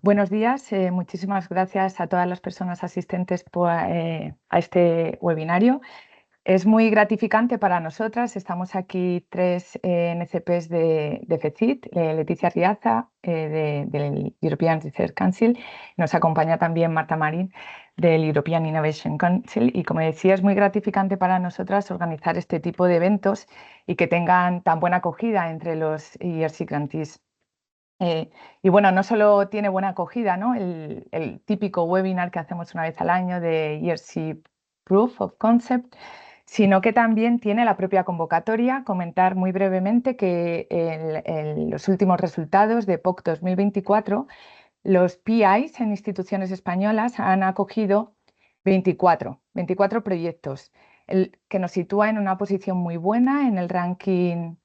Buenos días, muchísimas gracias a todas las personas asistentes a este webinario. Es muy gratificante para nosotras. Estamos aquí tres NCPs de FECIT, Leticia Riaza del European Research Council, nos acompaña también Marta Marín del European Innovation Council y, como decía, es muy gratificante para nosotras organizar este tipo de eventos y que tengan tan buena acogida entre los ERC grantees. Y bueno, no solo tiene buena acogida, ¿no? el típico webinar que hacemos una vez al año de ERC Proof of Concept, sino que también tiene la propia convocatoria. Comentar muy brevemente que en los últimos resultados de POC 2024, los PIs en instituciones españolas han acogido 24 proyectos, que nos sitúa en una posición muy buena en el ranking,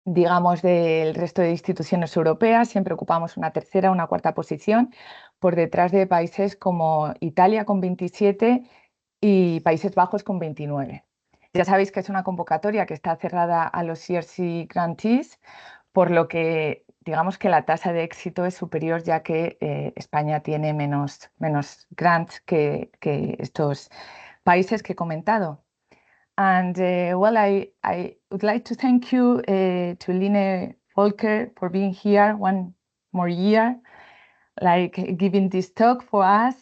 digamos, del resto de instituciones europeas. Siempre ocupamos una tercera o una cuarta posición, por detrás de países como Italia con 27 y Países Bajos con 29. Ya sabéis que es una convocatoria que está cerrada a los ERC grantees, por lo que digamos que la tasa de éxito es superior, ya que España tiene menos grants que estos países que he comentado. And well, I would like to thank you to Line Volker for being here one more year, like giving this talk for us.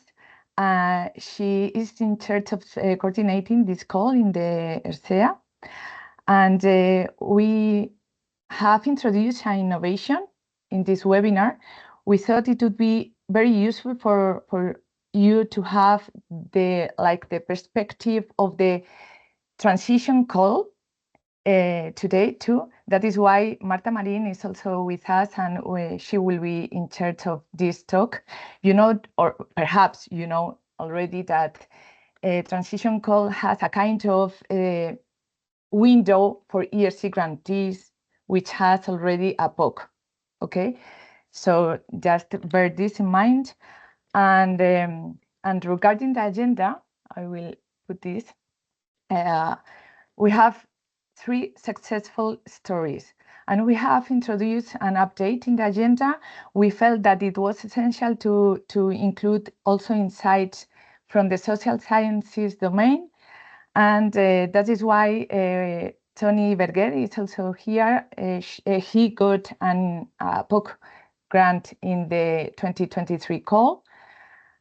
She is in charge of coordinating this call in the ERCEA. And we have introduced an innovation in this webinar. We thought it would be very useful for you to have the perspective of the transition call today too. That is why Marta Marín is also with us, and she will be in charge of this talk. You know, or perhaps you know already, that transition call has a kind of window for ERC grantees, which has already a POC. Okay, so just bear this in mind. And regarding the agenda, I will put this. We have 3 successful stories, and we have introduced an update in the agenda. We felt that it was essential to include also insights from the social sciences domain, and that is why Tony Berger is also here. He got a POC grant in the 2023 call,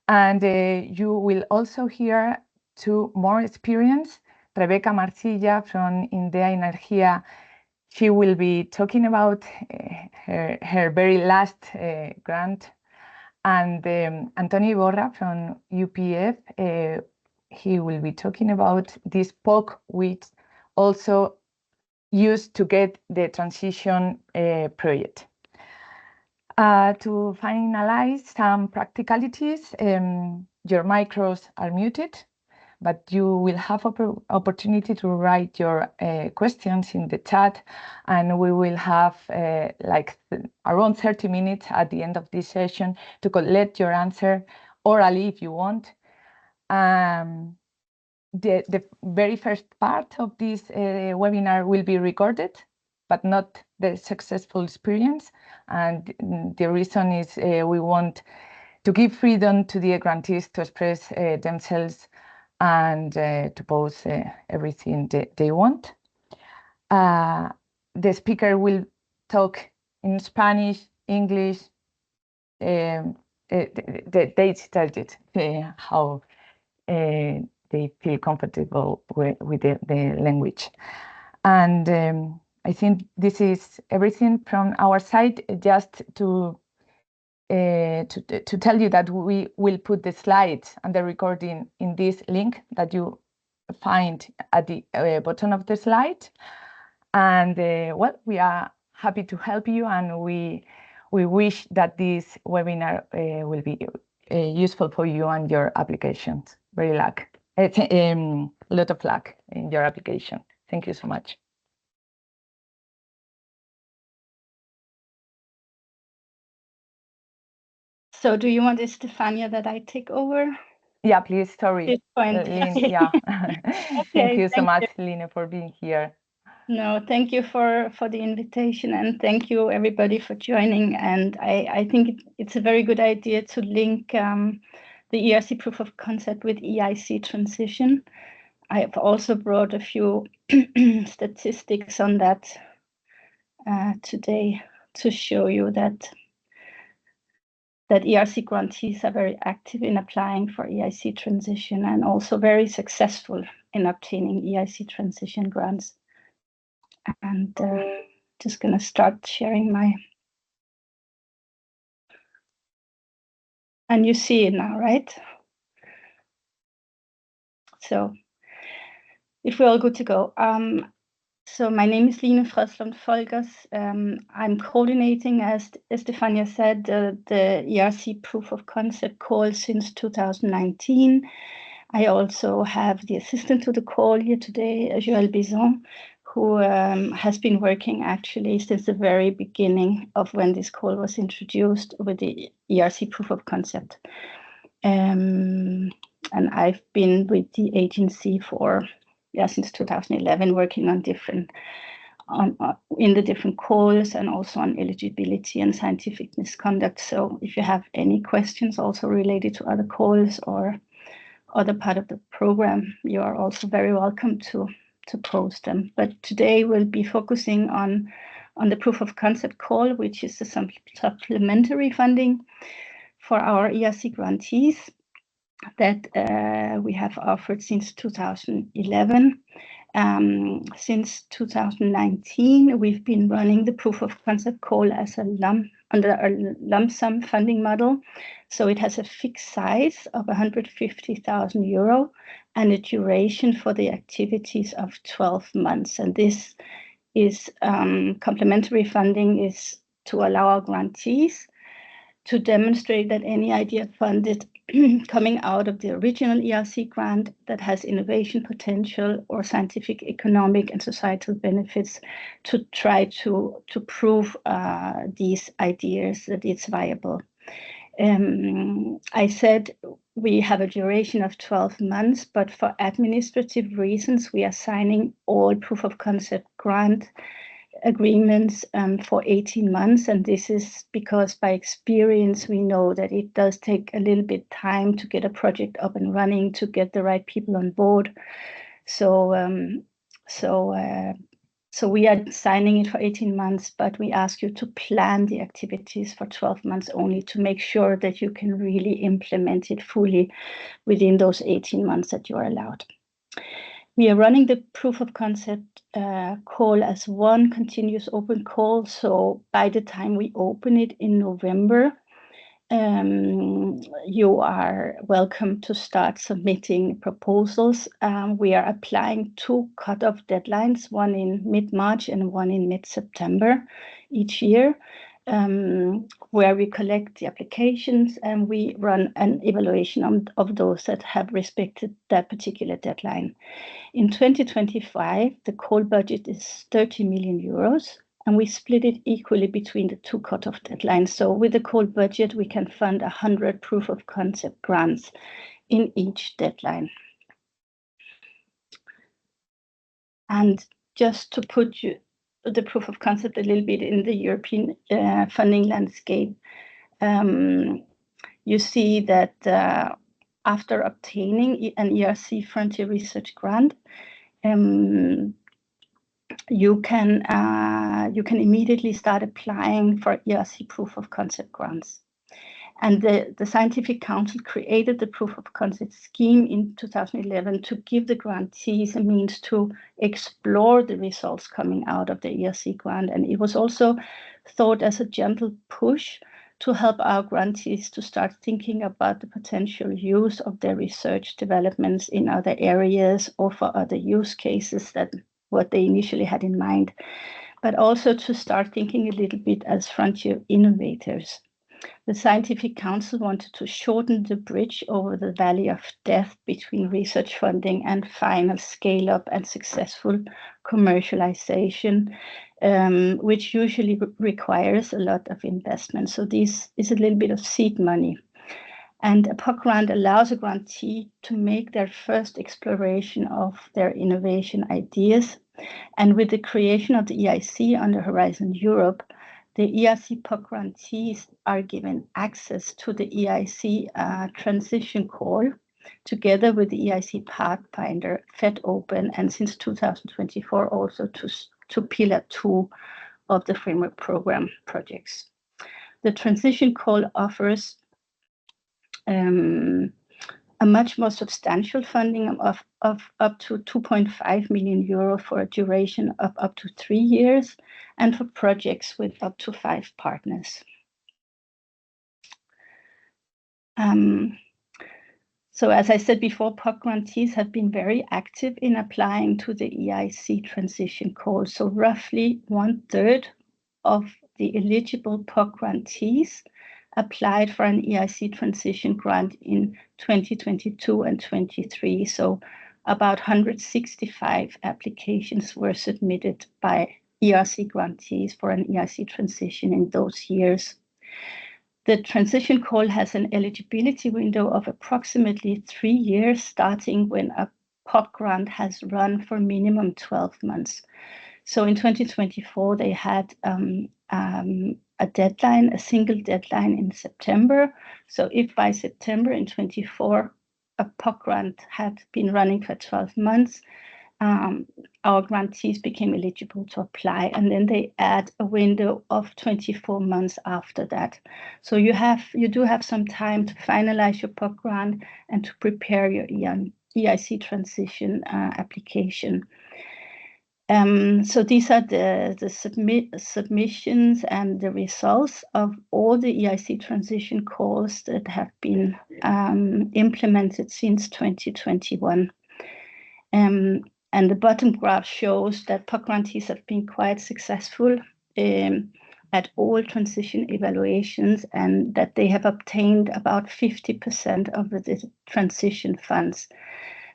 and you will also hear 2 more experience. Rebecca Marcilla from Indea Energía, she will be talking about her very last grant. And Antonio Iborra from UPF, he will be talking about this POC, which also used to get the transition project. To finalize some practicalities, your micros are muted, but you will have opportunity to write your questions in the chat, and we will have around 30 minutes at the end of this session to collect your answer orally if you want. The very first part of this webinar will be recorded, but not the successful experience. And the reason is we want to give freedom to the grantees to express themselves and to post everything they want. The speaker will talk in Spanish, English. They started how they feel comfortable with the language. And I think this is everything from our side. Just to tell you that we will put the slides and the recording in this link that you find at the bottom of the slide. And well, we are happy to help you, and we wish that this webinar will be useful for you and your applications. Very luck. A lot of luck in your application. Thank you so much. So do you want, Estefania, that I take over? Yeah, please. Sorry. This point. Lynn, yeah. Okay, Thank you so much, Line, for being here. No, thank you for the invitation, and thank you everybody for joining. And I think it's a very good idea to link the ERC proof of concept with EIC Transition. I have also brought a few statistics on that today to show you that ERC grantees are very active in applying for EIC Transition and also very successful in obtaining EIC Transition grants. And just going to start sharing my... And you see it now, right? So if we're all good to go. So my name is Line Fröslund Folgers. I'm coordinating, as Stefania said, the ERC proof of concept call since 2019. I also have the assistant to the call here today, Joël Bison, who has been working actually since the very beginning of when this call was introduced with the ERC proof of concept. And I've been with the agency for since 2011, working on in the different calls and also on eligibility and scientific misconduct. So if you have any questions also related to other calls or other part of the program, you are also very welcome to post them. But today we'll be focusing on the proof of concept call, which is the supplementary funding for our ERC grantees that we have offered since 2011. Since 2019, we've been running the proof of concept call as under a lump sum funding model. So it has a fixed size of 150,000 euro and a duration for the activities of 12 months. And this is complementary funding is to allow our grantees to demonstrate that any idea funded coming out of the original ERC grant that has innovation potential or scientific, economic, and societal benefits to try to prove these ideas that it's viable. I said we have a duration of 12 months, but for administrative reasons, we are signing all proof of concept grant agreements for 18 months. And this is because by experience, we know that it does take a little bit time to get a project up and running, to get the right people on board. So we are signing it for 18 months, but we ask you to plan the activities for 12 months only to make sure that you can really implement it fully within those 18 months that you are allowed. We are running the proof of concept call as one continuous open call. So by the time we open it in November, you are welcome to start submitting proposals. We are applying 2 cutoff deadlines, one in mid-March and one in mid-September each year, where we collect the applications and we run an evaluation of those that have respected that particular deadline. In 2025, the call budget is 30 million euros, and we split it equally between the 2 cutoff deadlines. So with the call budget, we can fund 100 proof of concept grants in each deadline. And just to put the proof of concept a little bit in the European funding landscape, you see that after obtaining an ERC Frontier Research grant, you can immediately start applying for ERC proof of concept grants. And the Scientific Council created the proof of concept scheme in 2011 to give the grantees a means to explore the results coming out of the ERC grant. And it was also thought as a gentle push to help our grantees to start thinking about the potential use of their research developments in other areas or for other use cases than what they initially had in mind, but also to start thinking a little bit as frontier innovators. The Scientific Council wanted to shorten the bridge over the valley of death between research funding and final scale-up and successful commercialization, which usually requires a lot of investment. So this is a little bit of seed money. And a POC grant allows a grantee to make their first exploration of their innovation ideas And with the creation of the EIC under Horizon Europe, the ERC POC grantees are given access to the EIC Transition Call, together with the EIC Pathfinder, FED Open, and since 2024 also to Pillar 2 of the Framework Program projects. The Transition Call offers a much more substantial funding of up to 2.5 million euro for a duration of up to 3 years, and for projects with up to 5 partners. So as I said before, POC grantees have been very active in applying to the EIC Transition Call. So roughly 1/3 of the eligible POC grantees applied for an EIC Transition grant in 2022 and 23. So about 165 applications were submitted by ERC grantees for an EIC Transition in those years. The Transition Call has an eligibility window of approximately 3 years, starting when a POC grant has run for minimum 12 months. So in 2024, they had a deadline, a single deadline in September. So if by September in 24, a POC grant had been running for 12 months, our grantees became eligible to apply, and then they add a window of 24 months after that. So you do have some time to finalize your POC grant and to prepare your EIC Transition application. So these are the submissions and the results of all the EIC Transition calls that have been implemented since 2021. And the bottom graph shows that POC grantees have been quite successful at all transition evaluations, and that they have obtained about 50% of the transition funds.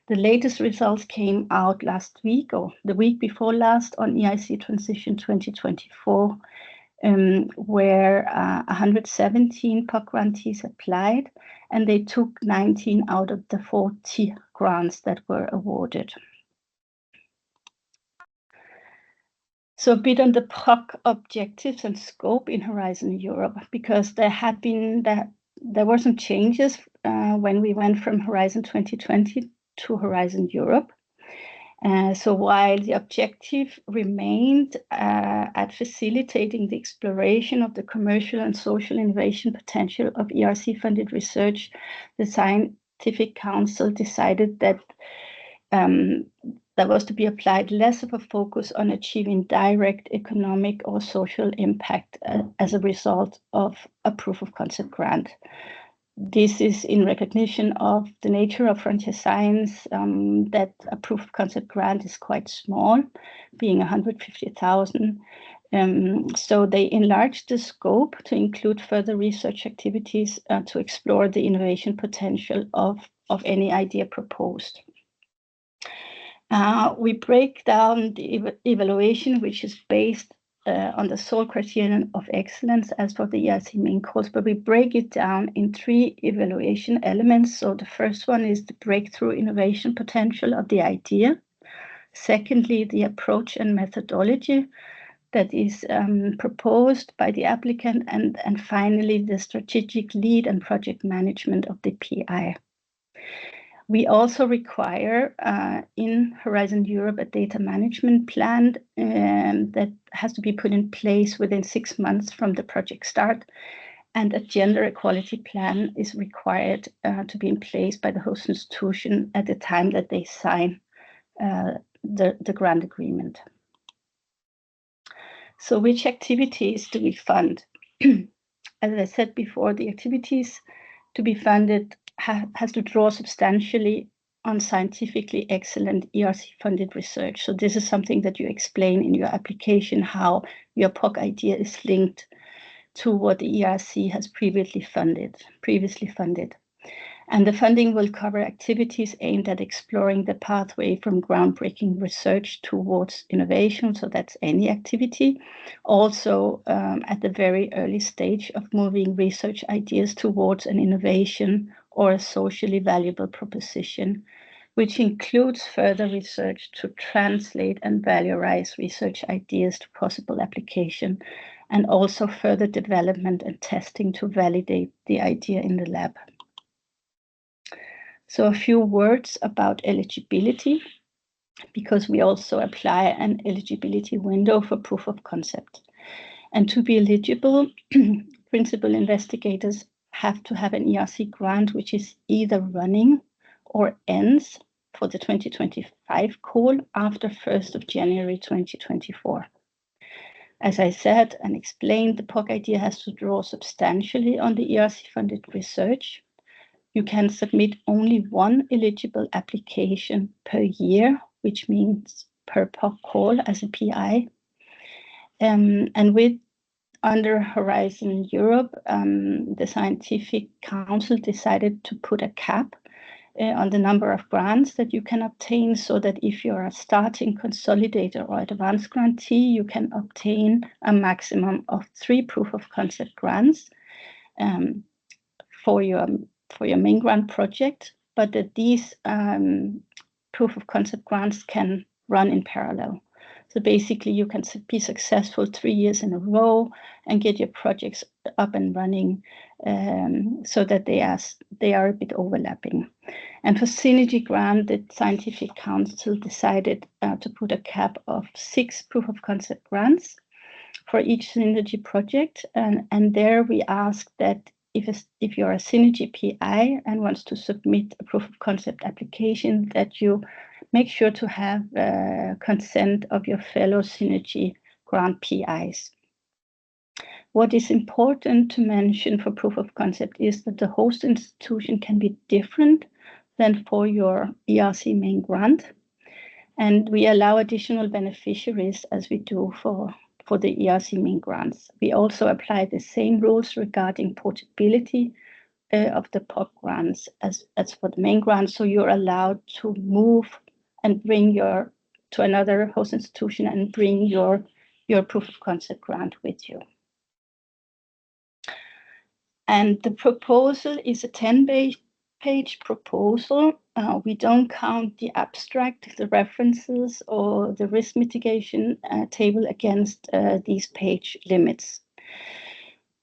The latest results came out last week, or the week before last, on EIC Transition 2024, where 117 POC grantees applied, and they took 19 out of the 40 grants that were awarded. So a bit on the POC objectives and scope in Horizon Europe, because there were some changes when we went from Horizon 2020 to Horizon Europe. So while the objective remained at facilitating the exploration of the commercial and social innovation potential of ERC-funded research, the Scientific Council decided that there was to be applied less of a focus on achieving direct economic or social impact as a result of a proof of concept grant. This is in recognition of the nature of frontier science, that a proof of concept grant is quite small, being 150,000. So they enlarged the scope to include further research activities to explore the innovation potential of any idea proposed. We break down the evaluation, which is based on the sole criterion of excellence as for the EIC main course, but we break it down in 3 evaluation elements. So the first one is the breakthrough innovation potential of the idea. Secondly, the approach and methodology that is proposed by the applicant, and finally, the strategic lead and project management of the PI. We also require in Horizon Europe a data management plan that has to be put in place within 6 months from the project start, and a gender equality plan is required to be in place by the host institution at the time that they sign the grant agreement. So which activities do we fund? As I said before, the activities to be funded has to draw substantially on scientifically excellent ERC-funded research. So this is something that you explain in your application, how your POC idea is linked to what the ERC has previously funded. And the funding will cover activities aimed at exploring the pathway from groundbreaking research towards innovation. So that's any activity. Also at the very early stage of moving research ideas towards an innovation or a socially valuable proposition, which includes further research to translate and valorize research ideas to possible application, and also further development and testing to validate the idea in the lab. So a few words about eligibility, because we also apply an eligibility window for proof of concept. And to be eligible, principal investigators have to have an ERC grant which is either running or ends for the 2025 call after 1st of January 2024. As I said and explained, the POC idea has to draw substantially on the ERC-funded research. You can submit only one eligible application per year, which means per POC call as a PI. And under Horizon Europe, the Scientific Council decided to put a cap on the number of grants that you can obtain, so that if you're a starting consolidator or advanced grantee, you can obtain a maximum of 3 proof of concept grants for your main grant project, but that these proof of concept grants can run in parallel. So basically, you can be successful 3 years in a row and get your projects up and running, so that they are a bit overlapping. And for Synergy grant, the Scientific Council decided to put a cap of 6 proof of concept grants for each Synergy project. And there we ask that if you're a Synergy PI and wants to submit a proof of concept application, that you make sure to have consent of your fellow Synergy grant PIs. What is important to mention for proof of concept is that the host institution can be different than for your ERC main grant. And we allow additional beneficiaries as we do for the ERC main grants. We also apply the same rules regarding portability of the POC grants as for the main grant. So you're allowed to move and bring to another host institution and bring your proof of concept grant with you. And the proposal is a 10-page proposal. We don't count the abstract, the references, or the risk mitigation table against these page limits.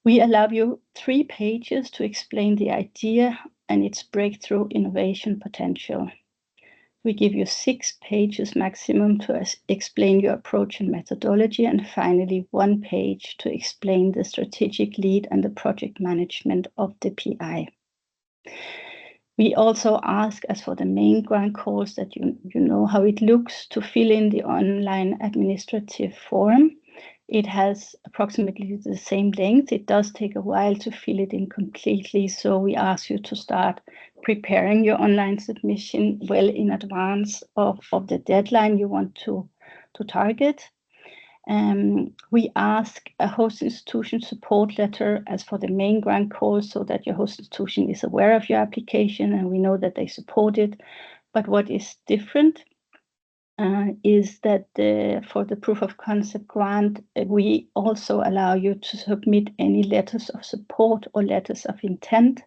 We allow you 3 pages to explain the idea and its breakthrough innovation potential. We give you 6 pages maximum to explain your approach and methodology, and finally 1 page to explain the strategic lead and the project management of the PI. We also ask, as for the main grant calls, that you know how it looks, to fill in the online administrative form. It has approximately the same length. It does take a while to fill it in completely, so we ask you to start preparing your online submission well in advance of the deadline you want to target. We ask a host institution support letter as for the main grant call, so that your host institution is aware of your application and we know that they support it. But what is different is that for the proof of concept grant, we also allow you to submit any letters of support or letters of intent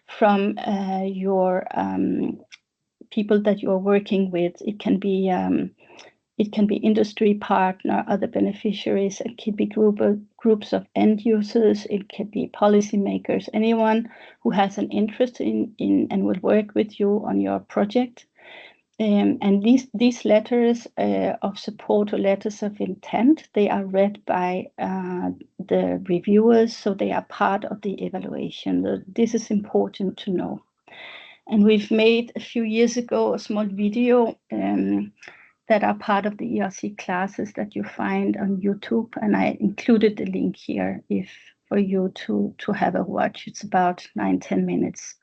from your people that you are working with. It can be industry partner, other beneficiaries. It could be groups of end users. It could be policymakers, anyone who has an interest in and will work with you on your project. And these letters of support or letters of intent, they are read by the reviewers, so they are part of the evaluation. This is important to know. And we've made a few years ago a small video that are part of the ERC classes that you find on YouTube, and I included the link here for you to have a watch. It's about 9-10 minutes,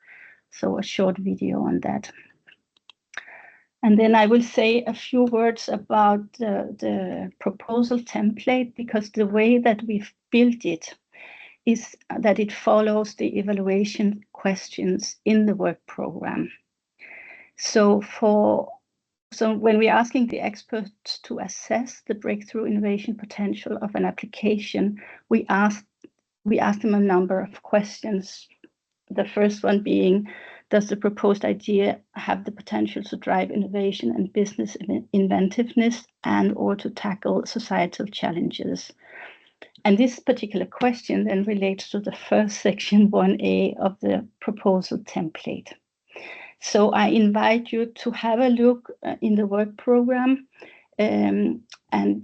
so a short video on that. And then I will say a few words about the proposal template, because the way that we've built it is that it follows the evaluation questions in the work program. So when we're asking the experts to assess the breakthrough innovation potential of an application, we ask them a number of questions. The first one being, Does the proposed idea have the potential to drive innovation and business inventiveness and or to tackle societal challenges? And this particular question then relates to the first section 1A of the proposal template. So I invite you to have a look in the work program and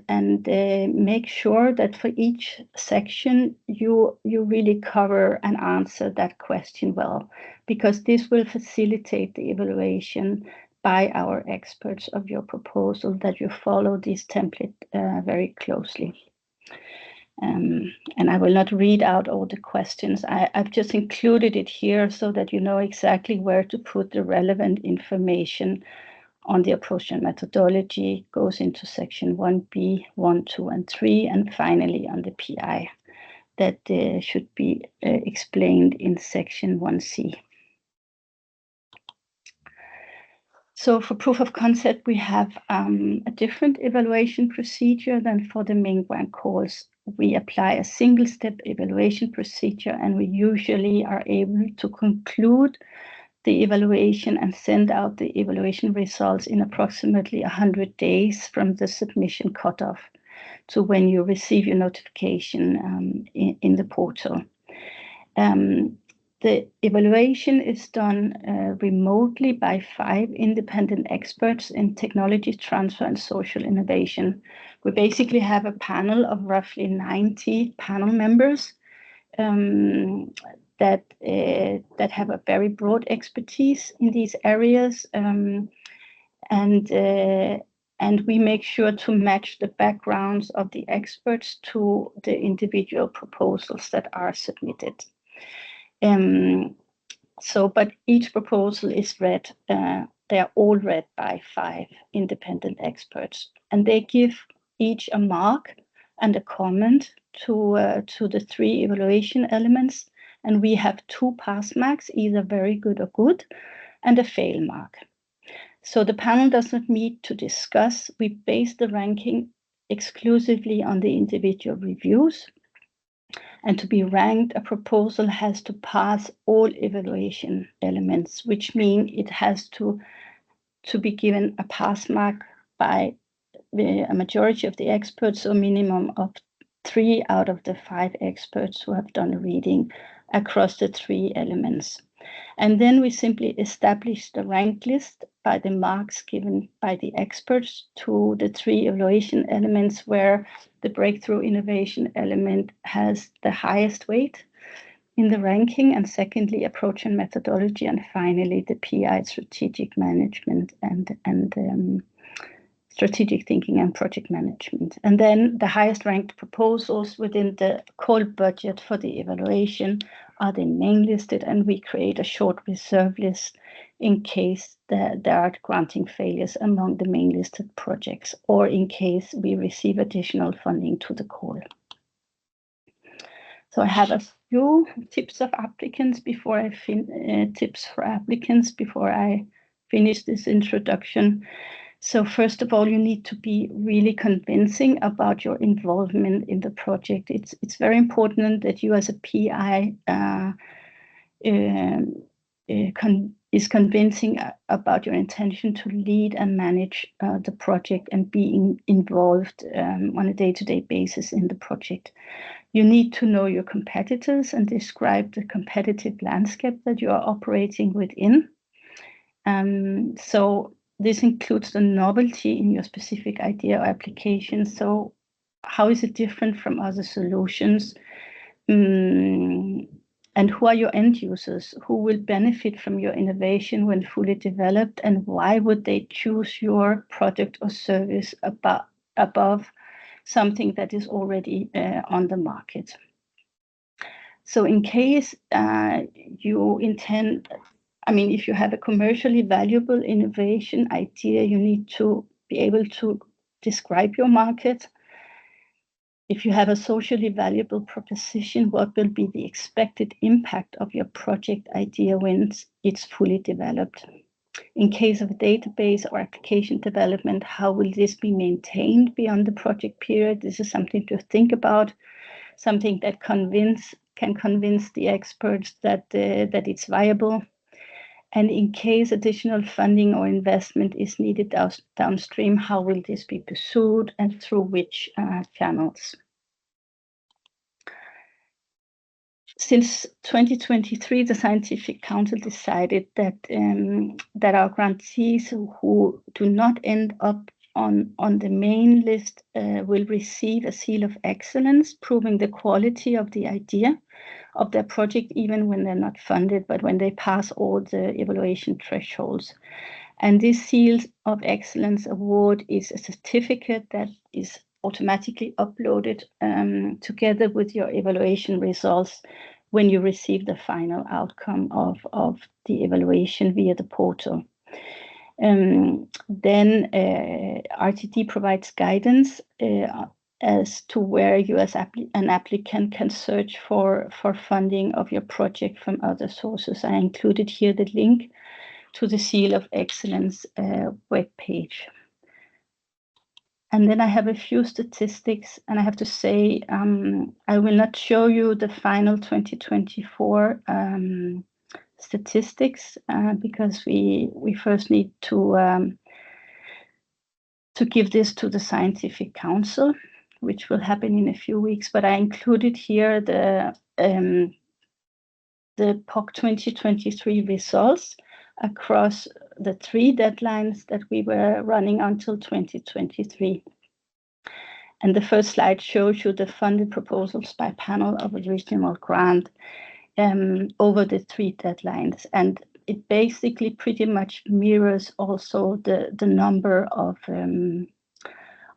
make sure that for each section you really cover and answer that question well, because this will facilitate the evaluation by our experts of your proposal, that you follow this template very closely. And I will not read out all the questions. I've just included it here so that you know exactly where to put the relevant information on the approach and methodology. Goes into section 1B, 1, 2, and 3, and finally on the PI that should be explained in section 1C. So for proof of concept, we have a different evaluation procedure than for the main grant calls. We apply a single-step evaluation procedure, and we usually are able to conclude the evaluation and send out the evaluation results in approximately 100 days from the submission cutoff to when you receive your notification in the portal. The evaluation is done remotely by 5 independent experts in technology transfer and social innovation. We basically have a panel of roughly 90 panel members that have a very broad expertise in these areas, and we make sure to match the backgrounds of the experts to the individual proposals that are submitted. But each proposal is read, they are all read by 5 independent experts, and they give each a mark and a comment to the 3 evaluation elements, and we have 2 pass marks, either very good or good, and a fail mark. So the panel does not meet to discuss. We base the ranking exclusively on the individual reviews. And to be ranked, a proposal has to pass all evaluation elements, which means it has to be given a pass mark by a majority of the experts, so a minimum of 3 out of the 5 experts who have done a reading across the 3 elements. And then we simply establish the rank list by the marks given by the experts to the 3 evaluation elements, where the breakthrough innovation element has the highest weight in the ranking, and secondly, approach and methodology, and finally, the PI, strategic management and strategic thinking and project management. And then the highest ranked proposals within the call budget for the evaluation are then main listed, and we create a short reserve list in case there are granting failures among the main listed projects, or in case we receive additional funding to the call. So I have a few tips for applicants before I finish this introduction. So first of all, you need to be really convincing about your involvement in the project. It's very important that you as a PI is convincing about your intention to lead and manage the project and being involved on a day-to-day basis in the project. You need to know your competitors and describe the competitive landscape that you are operating within. So this includes the novelty in your specific idea or application. So how is it different from other solutions? And who are your end users? Who will benefit from your innovation when fully developed? And why would they choose your product or service above something that is already on the market? So in case you intend, if you have a commercially valuable innovation idea, you need to be able to describe your market. If you have a socially valuable proposition, what will be the expected impact of your project idea when it's fully developed? In case of a database or application development, how will this be maintained beyond the project period? This is something to think about, something that can convince the experts that it's viable. And in case additional funding or investment is needed downstream, how will this be pursued and through which channels? Since 2023, the Scientific Council decided that that our grantees who do not end up on the main list will receive a seal of excellence, proving the quality of the idea of their project, even when they're not funded, but when they pass all the evaluation thresholds. And this seal of excellence award is a certificate that is automatically uploaded together with your evaluation results when you receive the final outcome of the evaluation via the portal. Then RTD provides guidance as to where you as an applicant can search for funding of your project from other sources. I included here the link to the Seal of Excellence webpage. And then I have a few statistics, and I have to say, I will not show you the final 2024 statistics because we first need to give this to the Scientific Council, which will happen in a few weeks. But I included here the POC 2023 results across the 3 deadlines that we were running until 2023. And the first slide shows you the funded proposals by panel of original grant over the 3 deadlines. And it basically pretty much mirrors also the number of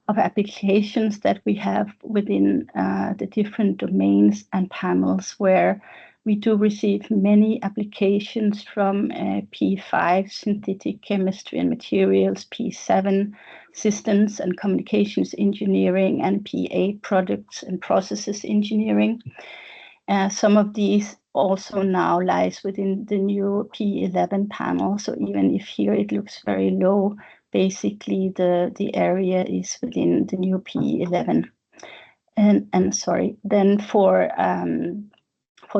applications that we have within the different domains and panels, where we do receive many applications from P5, synthetic chemistry and materials, P7, systems and communications engineering, and P8, products and processes engineering. Some of these also now lies within the new P11 panel. So even if here it looks very low, basically the area is within the new P11. And sorry, then for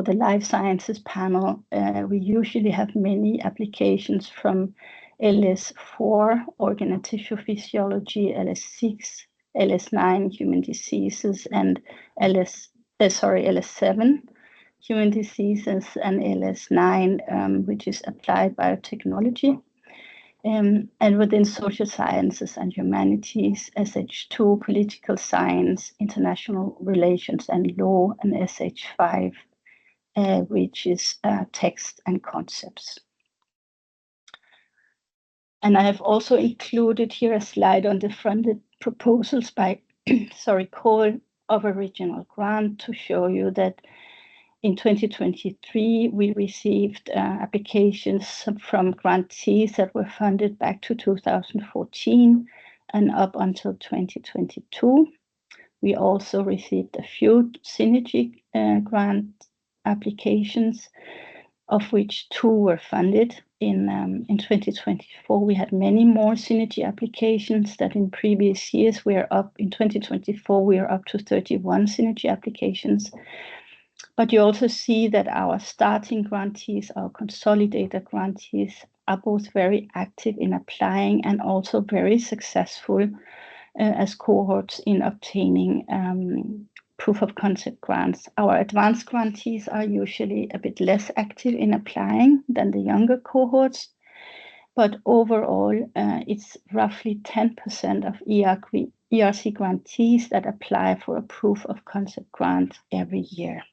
the life sciences panel, we usually have many applications from LS4, organ and tissue physiology, LS6, LS9, human diseases, and LS7, human diseases, and LS9, which is applied biotechnology. And within social sciences and humanities, SH2, political science, international relations and law, and SH5, which is text and concepts. And I have also included here a slide on the funded proposals by call of original grant to show you that in 2023, we received applications from grantees that were funded back to 2014 and up until 2022. We also received a few synergy grant applications, of which 2 were funded. In 2024, we had many more synergy applications that in previous years. In 2024, we are up to 31 synergy applications. But you also see that our starting grantees, our consolidated grantees, are both very active in applying and also very successful as cohorts in obtaining proof of concept grants. Our advanced grantees are usually a bit less active in applying than the younger cohorts, but overall it's roughly 10% of ERC grantees that apply for a proof of concept grant every year.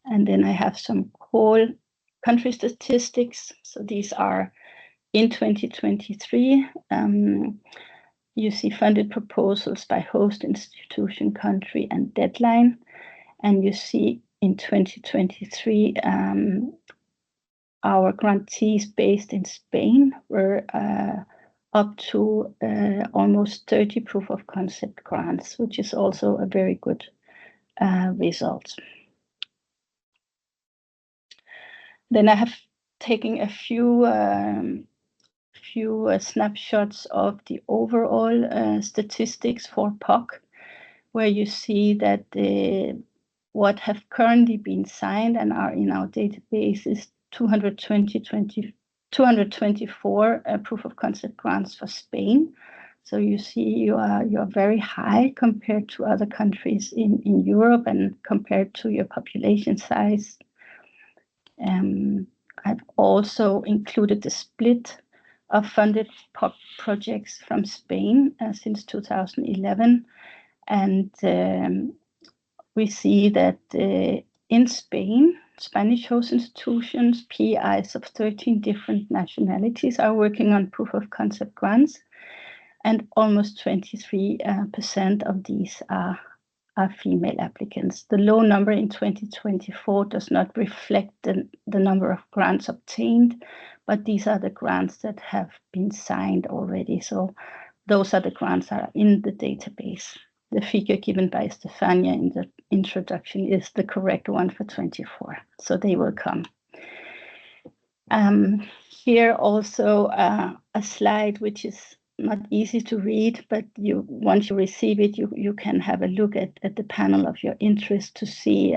And then I have some call country statistics. So these are in 2023. You see funded proposals by host, institution, country, and deadline. And you see in 2023, our grantees based in Spain were up to almost 30 proof of concept grants, which is also a very good result. Then I have taken a few snapshots of the overall statistics for POC, where you see that what have currently been signed and are in our database is 224 proof of concept grants for Spain. So you see you are very high compared to other countries in Europe and compared to your population size. I've also included the split of funded POC projects from Spain since 2011. And we see that in Spain, Spanish host institutions, PIs of 13 different nationalities are working on proof of concept grants, and almost 23% of these are female applicants. The low number in 2024 does not reflect the number of grants obtained, but these are the grants that have been signed already. So those are the grants that are in the database. The figure given by Stefania in the introduction is the correct one for 24, so they will come. Here also a slide which is not easy to read, but once you receive it, you can have a look at the panel of your interest to see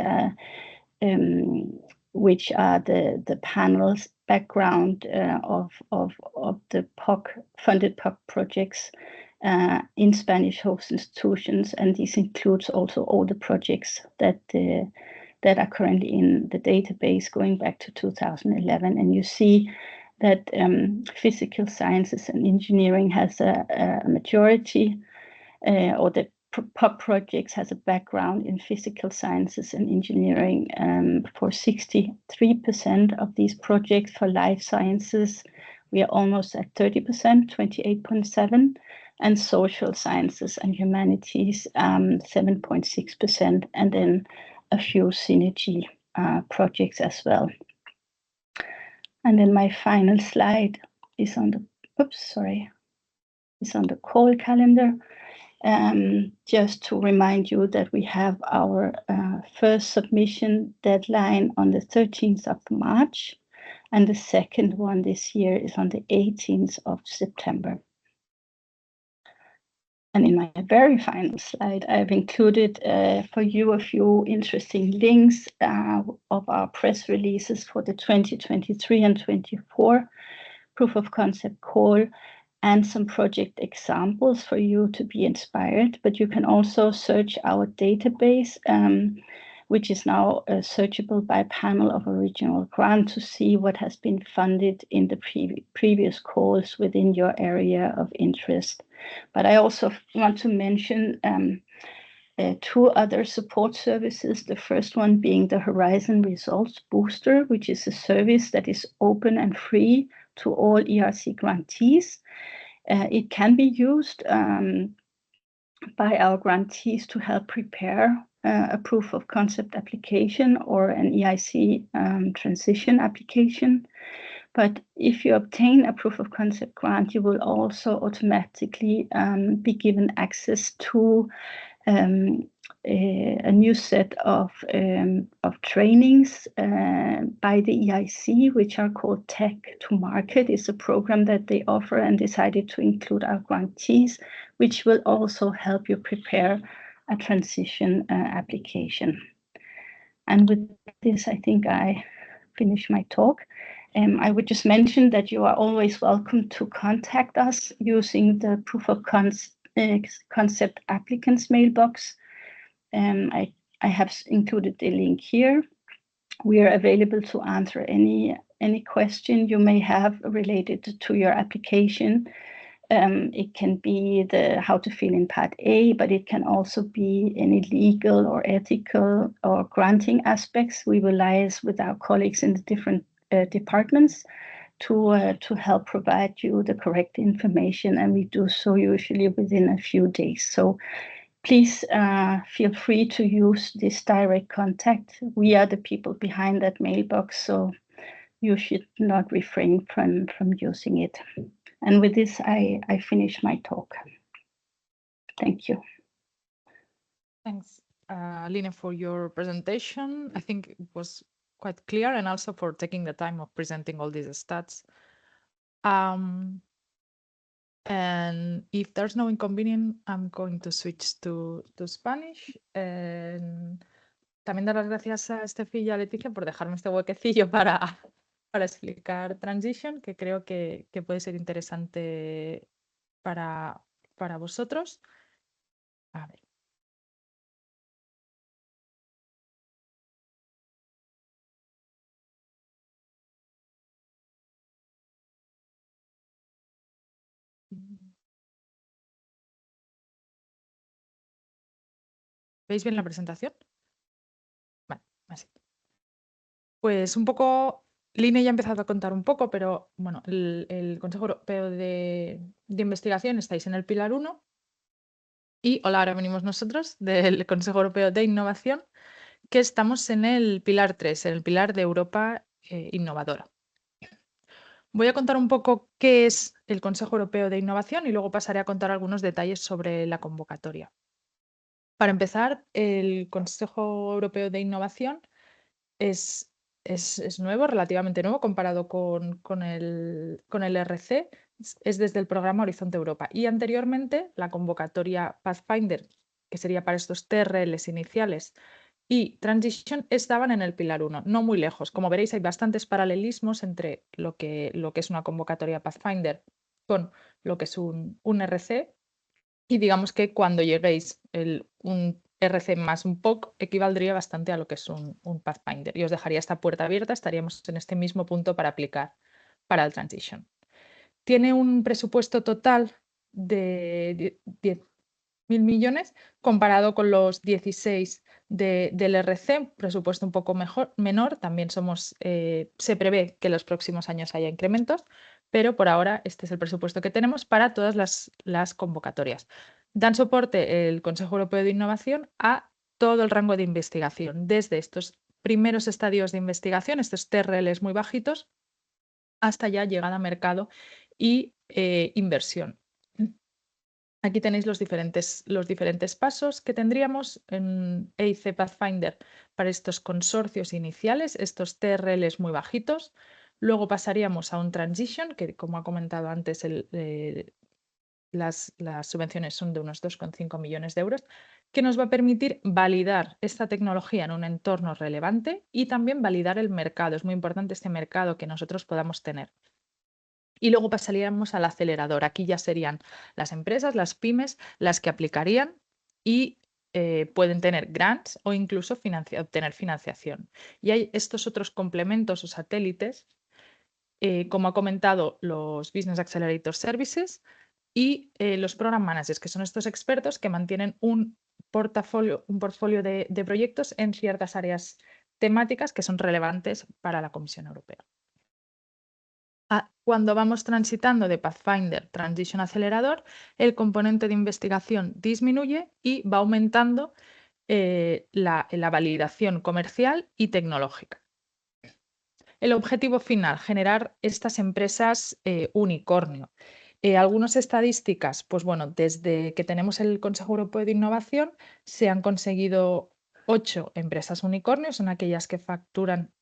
which are the panels background of the funded POC projects in Spanish host institutions, and this includes also all the projects that are currently in the database going back to 2011. And you see that physical sciences and engineering has a majority, or the POC projects has a background in physical sciences and engineering for 63% of these projects. For life sciences, we are almost at 30%, 28.7%, and social sciences and humanities, 7.6%, and then a few synergy projects as well. And then my final slide is on the, is on the call calendar. Just to remind you that we have our first submission deadline on the 13th of March, and the second one this year is on the 18th of September. And in my very final slide, I've included for you a few interesting links of our press releases for the 2023 and 24 proof of concept call, and some project examples for you to be inspired. But you can also search our database, which is now searchable by panel of original grant, to see what has been funded in the previous calls within your area of interest. But I also want to mention two other support services. The first one being the Horizon Results Booster, which is a service that is open and free to all ERC grantees. It can be used by our grantees to help prepare a proof of concept application or an EIC transition application. But if you obtain a proof of concept grant, you will also automatically be given access to a new set of trainings by the EIC, which are called Tech to Market. It's a program that they offer and decided to include our grantees, which will also help you prepare a transition application. And with this, I think I finish my talk. I would just mention that you are always welcome to contact us using the proof of concept applicants mailbox. I have included the link here. We are available to answer any question you may have related to your application. It can be how to fill in Part A, but it can also be any legal or ethical or granting aspects. We will liaise with our colleagues in the different departments to help provide you the correct information, and we do so usually within a few days. So please feel free to use this direct contact. We are the people behind that mailbox, so you should not refrain from using it. And with this, I finish my talk. Thank you. Thanks, Line, for your presentation. I think it was quite clear, and also for taking the time of presenting all these stats. And if there's no inconvenience, I'm going to switch to Spanish. También dar las gracias a Estefi y a Leticia por dejarme este huequecillo para para explicar Transition, que creo que puede ser interesante para vosotros. A ver. ¿Veis bien la presentación? Vale, así. Pues un poco, Line ya ha empezado a contar un poco, pero bueno, el Consejo Europeo de Investigación estáis en el pilar 1 y hola, ahora venimos nosotros del Consejo Europeo de Innovación, que estamos en el pilar 3, en el pilar de Europa innovadora. Voy a contar un poco qué es el Consejo Europeo de Innovación y luego pasaré a contar algunos detalles sobre la convocatoria. Para empezar, el Consejo Europeo de Innovación es nuevo, relativamente nuevo, comparado con el ERC, es desde el programa Horizonte Europa. Y anteriormente, la convocatoria Pathfinder, que sería para estos TRLs iniciales, y Transition estaban en el pilar 1, no muy lejos. Como veréis, hay bastantes paralelismos entre lo que es una convocatoria Pathfinder con lo que es un ERC. Y digamos que cuando lleguéis un RC más un POC equivaldría bastante a lo que es un Pathfinder. Y os dejaría esta puerta abierta, estaríamos en este mismo punto para aplicar para el Transition. Tiene un presupuesto total de 10.000 millones comparado con los 16 del RC, presupuesto un poco menor. También se prevé que en los próximos años haya incrementos, pero por ahora este es el presupuesto que tenemos para todas las convocatorias. Dan soporte el Consejo Europeo de Innovación a todo el rango de investigación, desde estos primeros estadios de investigación, estos TRLs muy bajitos, hasta ya llegada a mercado y inversión. Aquí tenéis los diferentes pasos que tendríamos en EIC Pathfinder para estos consorcios iniciales, estos TRLs muy bajitos. Luego pasaríamos a un Transition, que como ha comentado antes, las subvenciones son de unos 2,5 millones de euros, que nos va a permitir validar esta tecnología en un entorno relevante y también validar el mercado. Es muy importante este mercado que nosotros podamos tener. Y luego pasaríamos al acelerador. Aquí ya serían las empresas, las pymes, las que aplicarían y pueden tener grants o incluso obtener financiación. Y hay estos otros complementos o satélites, como ha comentado, los Business Accelerator Services y los Program Managers, que son estos expertos que mantienen un portafolio de proyectos en ciertas áreas temáticas que son relevantes para la Comisión Europea. Cuando vamos transitando de Pathfinder Transition Acelerador, el componente de investigación disminuye y va aumentando la validación comercial y tecnológica. El objetivo final, generar estas empresas unicornio. Algunas estadísticas, pues bueno, desde que tenemos el Consejo Europeo de Innovación se han conseguido 8 empresas unicornios, son aquellas que facturan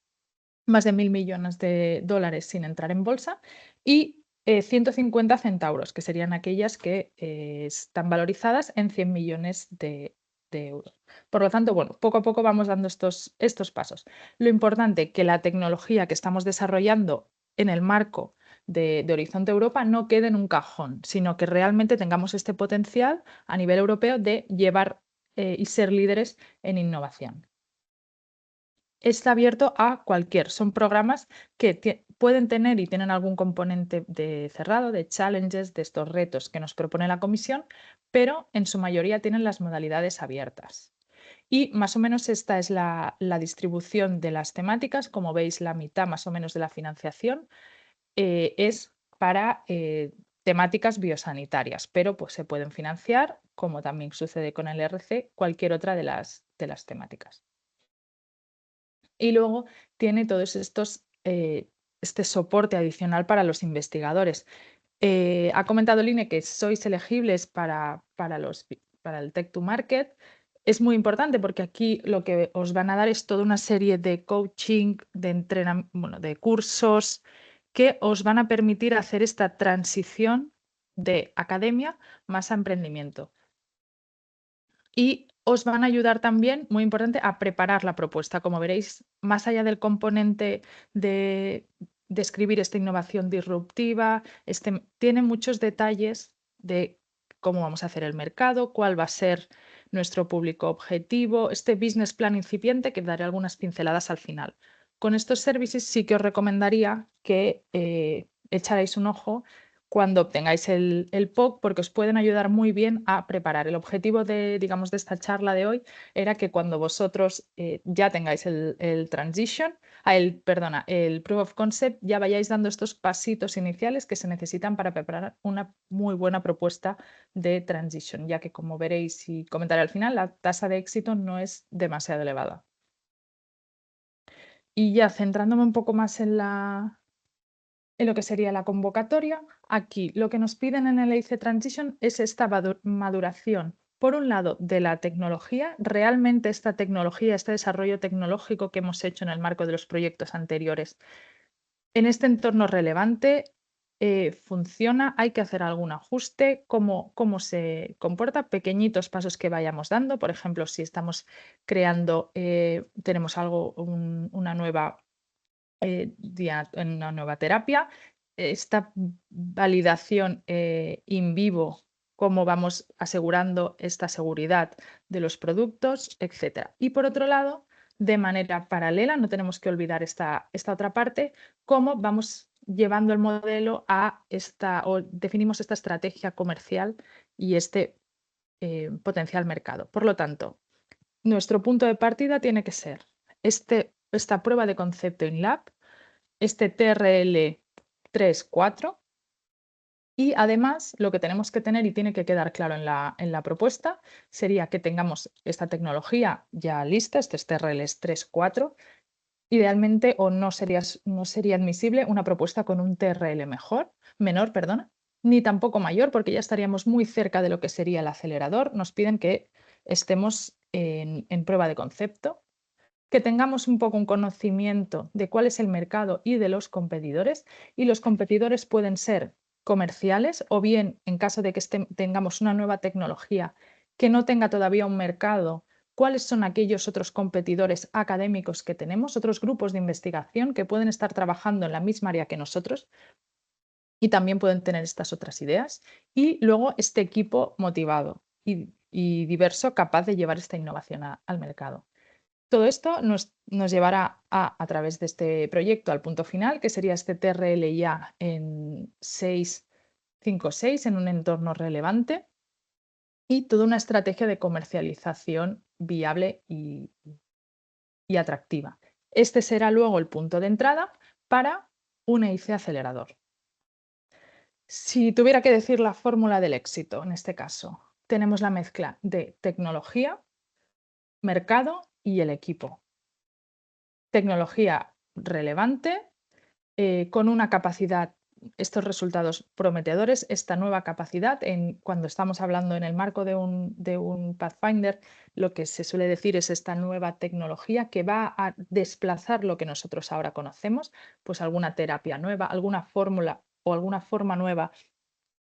más de 1.000 millones de dólares sin entrar en bolsa, y 150 centauros, que serían aquellas que están valorizadas en 100 millones de euros. Por lo tanto, bueno, poco a poco vamos dando estos pasos. Lo importante, que la tecnología que estamos desarrollando en el marco de Horizonte Europa no quede en un cajón, sino que realmente tengamos este potencial a nivel europeo de llevar y ser líderes en innovación. Está abierto a cualquier. Son programas que pueden tener y tienen algún componente de cerrado, de challenges, de estos retos que nos propone la comisión, pero en su mayoría tienen las modalidades abiertas. Y más o menos esta es la distribución de las temáticas. Como veis, la mitad más o menos de la financiación es para temáticas biosanitarias, pero pues, se pueden financiar, como también sucede con el ERC, cualquier otra de las temáticas. Y luego tiene todos estos, este soporte adicional para los investigadores. Ha comentado Line que sois elegibles para el Tech to Market. Es muy importante porque aquí lo que os van a dar es toda una serie de coaching, de entrenamiento, de cursos que os van a permitir hacer esta transición de academia más a emprendimiento. Y os van a ayudar también, muy importante, a preparar la propuesta. Como veréis, más allá del componente de describir esta innovación disruptiva, tiene muchos detalles de cómo vamos a hacer el mercado, cuál va a ser nuestro público objetivo, este business plan incipiente que daré algunas pinceladas al final. Con estos services sí que os recomendaría que echarais un ojo cuando obtengáis el POC, porque os pueden ayudar muy bien a preparar. El objetivo de, digamos, de esta charla de hoy era que cuando vosotros ya tengáis el Transition, el Proof of Concept, ya vayáis dando estos pasitos iniciales que se necesitan para preparar una muy buena propuesta de Transition, ya que, como veréis y comentaré al final, la tasa de éxito no es demasiado elevada. Y ya centrándome un poco más en lo que sería la convocatoria, aquí lo que nos piden en el EIC Transition es esta maduración, por un lado, de la tecnología, realmente esta tecnología, este desarrollo tecnológico que hemos hecho en el marco de los proyectos anteriores, en este entorno relevante funciona, hay que hacer algún ajuste, cómo se comporta, pequeñitos pasos que vayamos dando, por ejemplo, si estamos creando, tenemos una nueva una nueva terapia, esta validación in vivo, cómo vamos asegurando esta seguridad de los productos, etc. Y por otro lado, de manera paralela, no tenemos que olvidar esta otra parte, cómo vamos llevando el modelo o definimos esta estrategia comercial y este potencial mercado. Por lo tanto, nuestro punto de partida tiene que ser esta prueba de concepto in lab, este TRL 3.4, y además lo que tenemos que tener y tiene que quedar claro en la propuesta sería que tengamos esta tecnología ya lista, este TRL 3.4, idealmente, o no sería admisible una propuesta con un TRL menor, ni tampoco mayor, porque ya estaríamos muy cerca de lo que sería el acelerador. Nos piden que estemos en prueba de concepto, que tengamos un poco un conocimiento de cuál es el mercado y de los competidores, y los competidores pueden ser comerciales o bien, en caso de que tengamos una nueva tecnología que no tenga todavía un mercado, cuáles son aquellos otros competidores académicos que tenemos, otros grupos de investigación que pueden estar trabajando en la misma área que nosotros y también pueden tener estas otras ideas, y luego este equipo motivado y diverso capaz de llevar esta innovación al mercado. Todo esto nos llevará a través de este proyecto al punto final, que sería este TRL ya en 6.5.6 en un entorno relevante y toda una estrategia de comercialización viable y atractiva. Este será luego el punto de entrada para un EIC acelerador. Si tuviera que decir la fórmula del éxito, en este caso, tenemos la mezcla de tecnología, mercado y el equipo. Tecnología relevante, con una capacidad, estos resultados prometedores, esta nueva capacidad, cuando estamos hablando en el marco de un Pathfinder, lo que se suele decir es esta nueva tecnología que va a desplazar lo que nosotros ahora conocemos, pues alguna terapia nueva, alguna fórmula o alguna forma nueva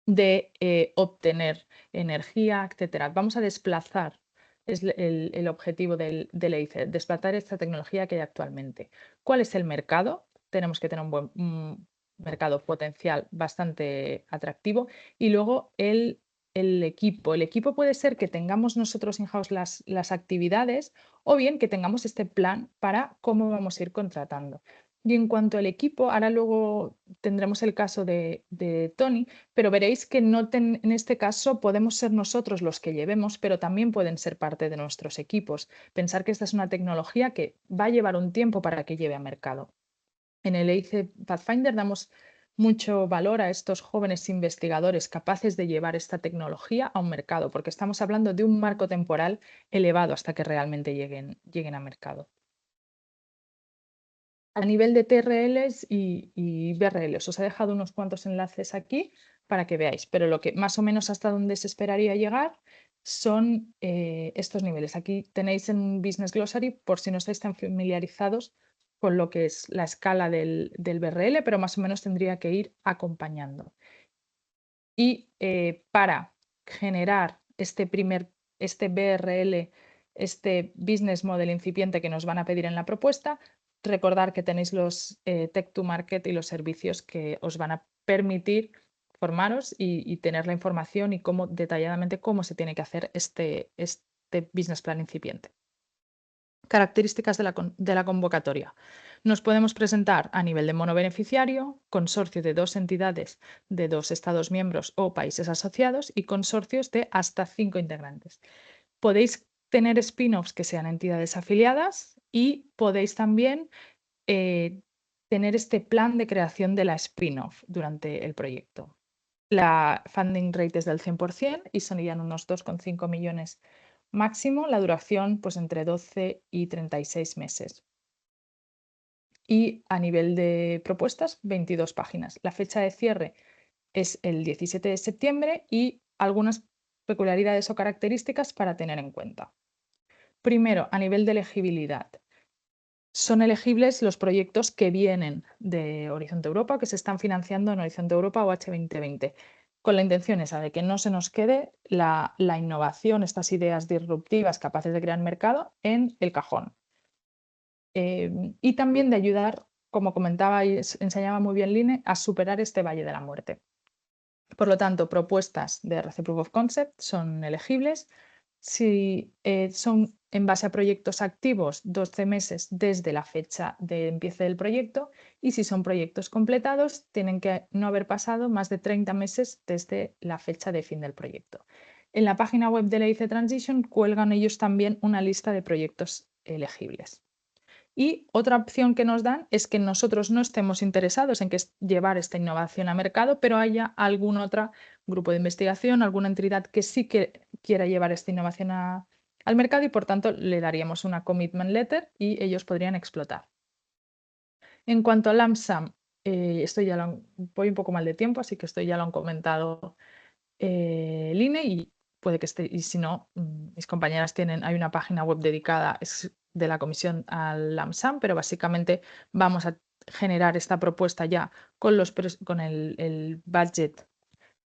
de obtener energía, etc. Vamos a desplazar, es el objetivo del EIC, desplazar esta tecnología que hay actualmente. ¿Cuál es el mercado? Tenemos que tener un mercado potencial bastante atractivo. Y luego el equipo. El equipo puede ser que tengamos nosotros in-house las actividades o bien que tengamos este plan para cómo vamos a ir contratando. Y en cuanto al equipo, ahora luego tendremos el caso de Tony, pero veréis que en este caso podemos ser nosotros los que llevemos, pero también pueden ser parte de nuestros equipos. Pensar que esta es una tecnología que va a llevar un tiempo para que lleve a mercado. En el EIC Pathfinder damos mucho valor a estos jóvenes investigadores capaces de llevar esta tecnología a un mercado, porque estamos hablando de un marco temporal elevado hasta que realmente lleguen a mercado. A nivel de TRLs y BRLs, os he dejado unos cuantos enlaces aquí para que veáis, pero lo que más o menos hasta donde se esperaría llegar son estos niveles. Aquí tenéis en Business Glossary, por si no estáis tan familiarizados con lo que es la escala del BRL, pero más o menos tendría que ir acompañando. Y para generar este BRL, este Business Model incipiente que nos van a pedir en la propuesta, recordar que tenéis los Tech to Market y los servicios que os van a permitir formaros y tener la información y detalladamente cómo se tiene que hacer este business plan incipiente. Características de la convocatoria. Nos podemos presentar a nivel de monobeneficiario, consorcio de 2 entidades de 2 Estados miembros o países asociados y consorcios de hasta 5 integrantes. Podéis tener spin-offs que sean entidades afiliadas y podéis también tener este plan de creación de la spin-off durante el proyecto. La funding rate es del 100% y serían unos 2,5 millones máximo, la duración pues entre 12 y 36 meses. Y a nivel de propuestas, 22 páginas. La fecha de cierre es el 17 de septiembre y algunas peculiaridades o características para tener en cuenta. Primero, a nivel de elegibilidad. Son elegibles los proyectos que vienen de Horizonte Europa o que se están financiando en Horizonte Europa o H2020, con la intención esa de que no se nos quede la innovación, estas ideas disruptivas capaces de crear mercado en el cajón. Y también de ayudar, como comentaba y enseñaba muy bien Line, a superar este valle de la muerte. Por lo tanto, propuestas de ERC Proof of Concept son elegibles. Si son en base a proyectos activos, 12 meses desde la fecha de empiece del proyecto, y si son proyectos completados, tienen que no haber pasado más de 30 meses desde la fecha de fin del proyecto. En la página web de la EIC Transition cuelgan ellos también una lista de proyectos elegibles. Y otra opción que nos dan es que nosotros no estemos interesados en llevar esta innovación a mercado, pero haya algún otro grupo de investigación, alguna entidad que sí que quiera llevar esta innovación al mercado y por tanto le daríamos una commitment letter y ellos podrían explotar. En cuanto al lump sum, voy un poco mal de tiempo, así que esto ya lo han comentado Line y puede que esté, y si no, mis compañeras hay una página web dedicada de la comisión al lump sum, pero básicamente vamos a generar esta propuesta ya con el budget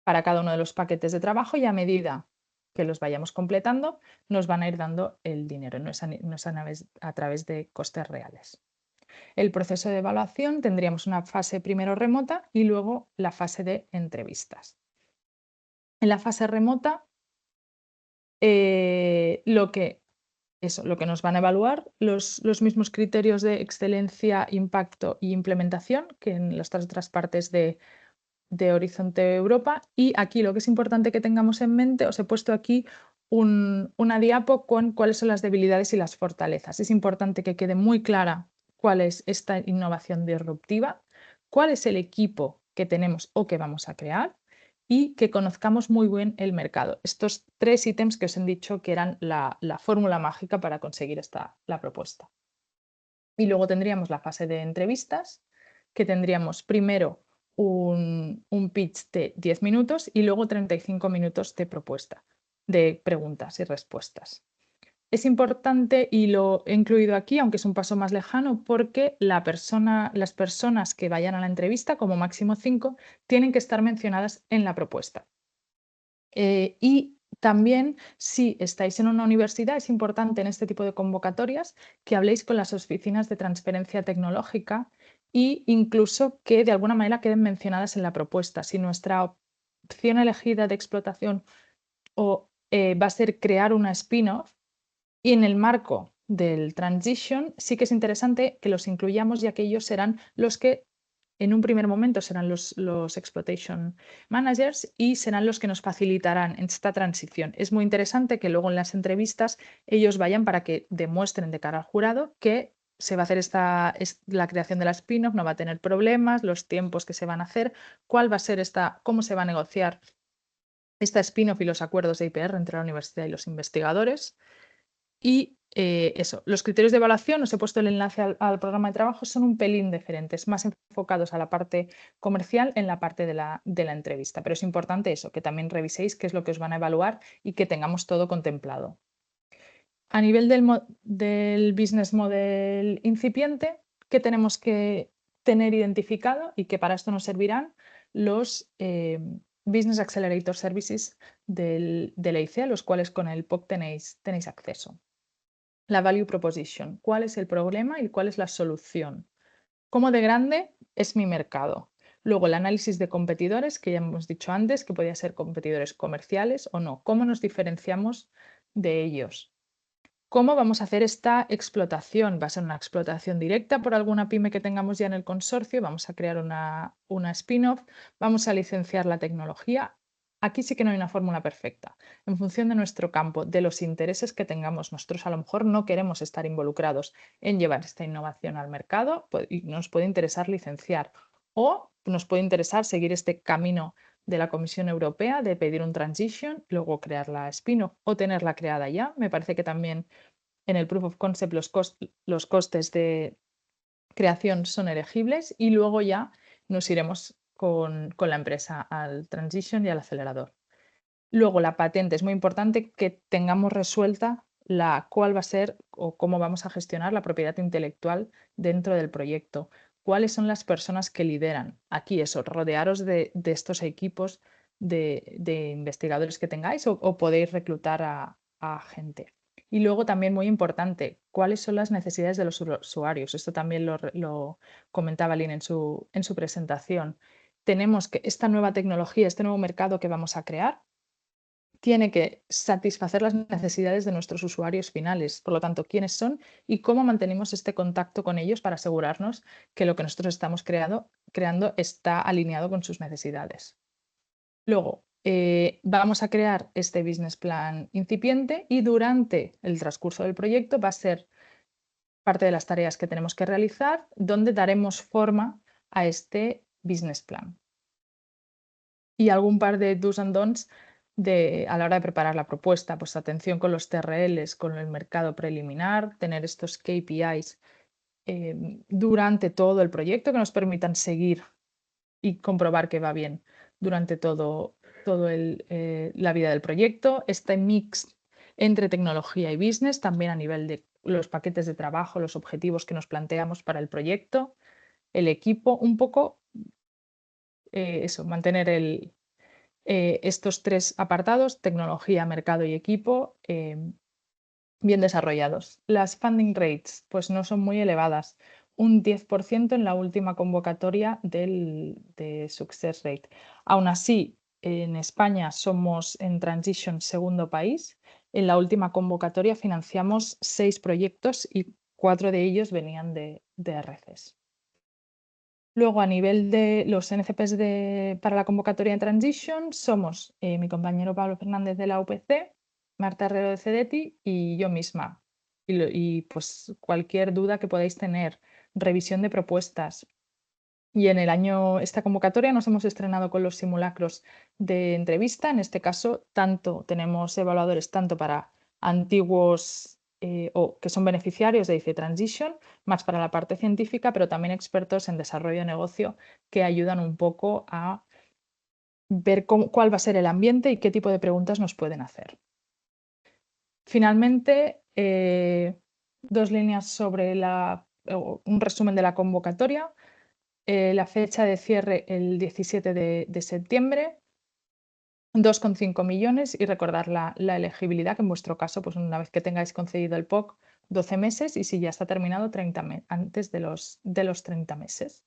para cada uno de los paquetes de trabajo y a medida que los vayamos completando nos van a ir dando el dinero, no es a través de costes reales. El proceso de evaluación tendríamos una fase primero remota y luego la fase de entrevistas. En la fase remota, lo que nos van a evaluar, los mismos criterios de excelencia, impacto e implementación que en las otras partes de Horizonte Europa. Y aquí lo que es importante que tengamos en mente, os he puesto aquí una diapo con cuáles son las debilidades y las fortalezas. Es importante que quede muy clara cuál es esta innovación disruptiva, cuál es el equipo que tenemos o que vamos a crear y que conozcamos muy bien el mercado. Estos 3 ítems que os he dicho que eran la fórmula mágica para conseguir la propuesta. Y luego tendríamos la fase de entrevistas, que tendríamos primero un pitch de 10 minutos y luego 35 minutos de propuesta, de preguntas y respuestas. Es importante y lo he incluido aquí, aunque es un paso más lejano, porque las personas que vayan a la entrevista, como máximo 5, tienen que estar mencionadas en la propuesta. Y también, si estáis en una universidad, es importante en este tipo de convocatorias que habléis con las oficinas de transferencia tecnológica e incluso que de alguna manera queden mencionadas en la propuesta. Si nuestra opción elegida de explotación va a ser crear una spin-off, y en el marco del transition sí que es interesante que los incluyamos, ya que ellos serán los que en un primer momento serán los exploitation managers y serán los que nos facilitarán esta transición. Es muy interesante que luego en las entrevistas ellos vayan para que demuestren de cara al jurado que se va a hacer la creación de la spin-off, no va a tener problemas, los tiempos que se van a hacer, cuál va a ser cómo se va a negociar esta spin-off y los acuerdos de IPR entre la universidad y los investigadores. Y los criterios de evaluación, os he puesto el enlace al programa de trabajo, son un pelín diferentes, más enfocados a la parte comercial en la parte de la entrevista. Pero es importante eso, que también reviséis qué es lo que os van a evaluar y que tengamos todo contemplado. A nivel del business model incipiente, ¿qué tenemos que tener identificado? Y que para esto nos servirán los Business Accelerator Services del EIC, a los cuales con el POC tenéis acceso. La value proposition. ¿Cuál es el problema y cuál es la solución? ¿Cómo de grande es mi mercado? Luego el análisis de competidores, que ya hemos dicho antes, que podía ser competidores comerciales o no. ¿Cómo nos diferenciamos de ellos? ¿Cómo vamos a hacer esta explotación? ¿Va a ser una explotación directa por alguna pyme que tengamos ya en el consorcio? ¿Vamos a crear una spin-off? ¿Vamos a licenciar la tecnología? Aquí sí que no hay una fórmula perfecta. En función de nuestro campo, de los intereses que tengamos, nosotros a lo mejor no queremos estar involucrados en llevar esta innovación al mercado y nos puede interesar licenciar o nos puede interesar seguir este camino de la Comisión Europea de pedir un transition, luego crear la spin-off o tenerla creada ya. Me parece que también en el Proof of Concept los costes de creación son elegibles y luego ya nos iremos con la empresa al transition y al acelerador. Luego la patente. Es muy importante que tengamos resuelta cuál va a ser o cómo vamos a gestionar la propiedad intelectual dentro del proyecto. ¿Cuáles son las personas que lideran? Aquí eso, rodearos de estos equipos de investigadores que tengáis o podéis reclutar a gente. Y luego también muy importante, ¿cuáles son las necesidades de los usuarios? Esto también lo comentaba Lynn en su presentación. Tenemos que esta nueva tecnología, este nuevo mercado que vamos a crear, tiene que satisfacer las necesidades de nuestros usuarios finales. Por lo tanto, quiénes son y cómo mantenemos este contacto con ellos para asegurarnos que lo que nosotros estamos creando está alineado con sus necesidades. Luego, vamos a crear este business plan incipiente y durante el transcurso del proyecto va a ser parte de las tareas que tenemos que realizar donde daremos forma a este business plan. Y algún par de do's and don'ts a la hora de preparar la propuesta, pues atención con los TRLs, con el mercado preliminar, tener estos KPIs durante todo el proyecto que nos permitan seguir y comprobar que va bien durante todo la vida del proyecto. Este mix entre tecnología y business, también a nivel de los paquetes de trabajo, los objetivos que nos planteamos para el proyecto, el equipo, un poco eso, mantener estos tres apartados, tecnología, mercado y equipo, bien desarrollados. Las funding rates pues no son muy elevadas, un 10% en la última convocatoria de Success Rate. Aún así, en España somos en Transition segundo país. En la última convocatoria financiamos 6 proyectos y 4 de ellos venían de ERCs. Luego, a nivel de los NCPs para la convocatoria de Transition, somos mi compañero Pablo Fernández de la UPC, Marta Herrero de CEDETI y yo misma. Y pues cualquier duda que podáis tener, revisión de propuestas. Y en esta convocatoria nos hemos estrenado con los simulacros de entrevista. En este caso, tenemos evaluadores tanto para antiguos o que son beneficiarios de EIC Transition, más para la parte científica, pero también expertos en desarrollo de negocio que ayudan un poco a ver cuál va a ser el ambiente y qué tipo de preguntas nos pueden hacer. Finalmente, 2 líneas sobre un resumen de la convocatoria. La fecha de cierre el 17 de septiembre, 2,5 millones y recordar la elegibilidad, que en vuestro caso, pues una vez que tengáis concedido el POC, 12 meses y si ya está terminado, antes de los 30 meses.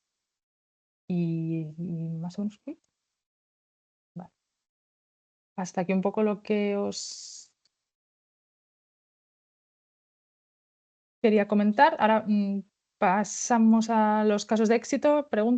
Y más o menos. Vale. Hasta aquí un poco lo que os quería comentar. Ahora pasamos a los casos de éxito. Preguntas.